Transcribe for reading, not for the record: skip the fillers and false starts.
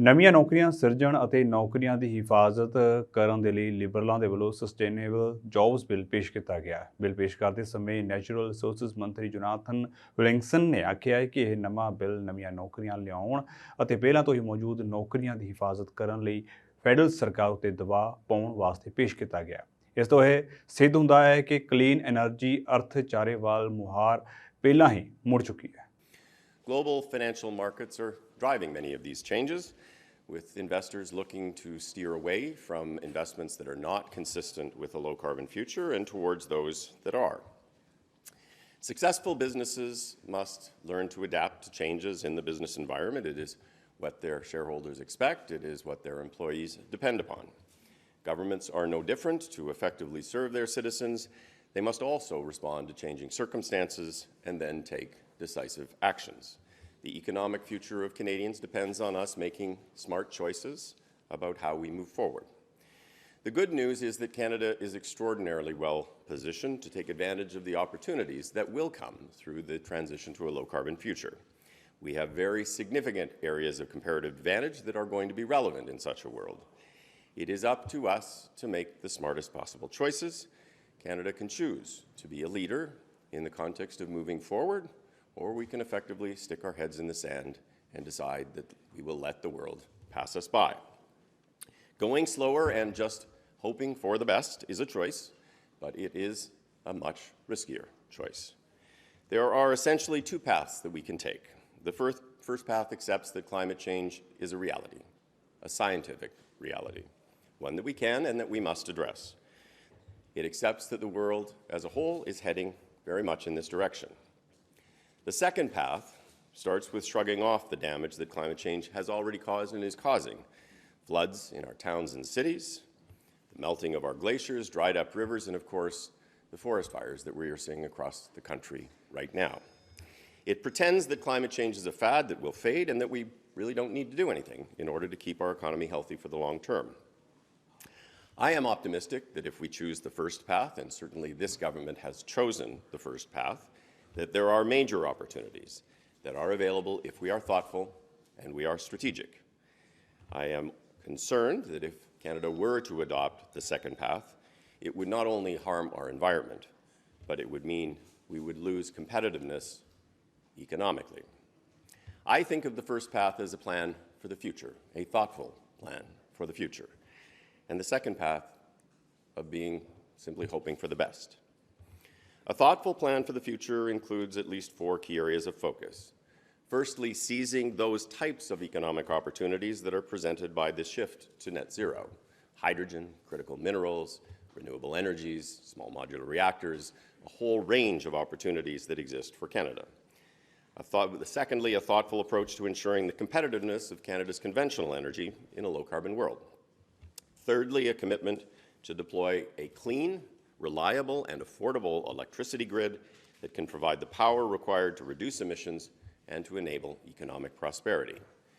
ਨਵੀਆਂ ਨੌਕਰੀਆਂ ਸਿਰਜਣ ਅਤੇ ਨੌਕਰੀਆਂ ਦੀ ਹਿਫਾਜ਼ਤ ਕਰਨ ਦੇ ਲਈ ਲਿਬਰਲਾਂ ਦੇ ਵੱਲੋਂ ਸਸਟੇਨੇਬਲ ਜੌਬਸ ਬਿੱਲ ਪੇਸ਼ ਕੀਤਾ ਗਿਆ ਹੈ। ਬਿੱਲ ਪੇਸ਼ ਕਰਦੇ ਸਮੇਂ ਨੈਚੁਰਲ ਰਿਸੋਰਸਿਸ ਮੰਤਰੀ ਜੋਨਾਥਨ ਵਿਲਿੰਗਸਨ ਨੇ ਆਖਿਆ ਹੈ ਕਿ ਇਹ ਨਵਾਂ ਬਿੱਲ ਨਵੀਆਂ ਨੌਕਰੀਆਂ ਲਿਆਉਣ ਅਤੇ ਪਹਿਲਾਂ ਤੋਂ ਹੀ ਮੌਜੂਦ ਨੌਕਰੀਆਂ ਦੀ ਹਿਫਾਜ਼ਤ ਕਰਨ ਲਈ ਫੈਡਰਲ ਸਰਕਾਰ ਉੱਤੇ ਦਬਾਅ ਪਾਉਣ ਵਾਸਤੇ ਪੇਸ਼ ਕੀਤਾ ਗਿਆ। ਇਸ ਤੋਂ ਇਹ ਸਿੱਧ ਹੁੰਦਾ ਹੈ ਕਿ ਕਲੀਨ ਐਨਰਜੀ ਅਰਥਚਾਰੇ ਵੱਲ ਮੁਹਾਰ ਪਹਿਲਾਂ ਹੀ ਮੁੜ ਚੁੱਕੀ ਹੈ। Global financial markets are driving many of these changes, with investors looking to steer away from investments that are not consistent with a low-carbon future and towards those that are. Successful businesses must learn to adapt to changes in the business environment. It is what their shareholders expect. It is what their employees depend upon. Governments are no different. To effectively serve their citizens, they must also respond to changing circumstances and then take decisive actions. The economic future of Canadians depends on us making smart choices about how we move forward. The good news is that Canada is extraordinarily well positioned to take advantage of the opportunities that will come through the transition to a low-carbon future. We have very significant areas of comparative advantage that are going to be relevant in such a world. It is up to us to make the smartest possible choices. Canada can choose to be a leader in the context of moving forward, or we can effectively stick our heads in the sand and decide that we will let the world pass us by. Going slower and just hoping for the best is a choice, but it is a much riskier choice. There are essentially two paths that we can take. The first path accepts that climate change is a reality, a scientific reality, one that we can and that we must address. It accepts that the world as a whole is heading very much in this direction. The second path starts with shrugging off the damage that climate change has already caused and is causing. Floods in our towns and cities, the melting of our glaciers, dried up rivers, and of course, the forest fires that we are seeing across the country right now. It pretends that climate change is a fad that will fade and that we really don't need to do anything in order to keep our economy healthy for the long term. I am optimistic that if we choose the first path, and certainly this government has chosen the first path, that there are major opportunities that are available if we are thoughtful and we are strategic. I am concerned that if Canada were to adopt the second path, it would not only harm our environment, but it would mean we would lose competitiveness economically. I think of the first path as a plan for the future, a thoughtful plan for the future, and the second path of being simply hoping for the best. A thoughtful plan for the future includes at least four key areas of focus. Firstly, seizing those types of economic opportunities that are presented by this shift to net zero: hydrogen, critical minerals, renewable energies, small modular reactors, a whole range of opportunities that exist for Canada. Secondly, a thoughtful approach to ensuring the competitiveness of Canada's conventional energy in a low-carbon world. Thirdly, a commitment to deploy a clean, reliable and affordable electricity grid that can provide the power required to reduce emissions and to enable economic prosperity.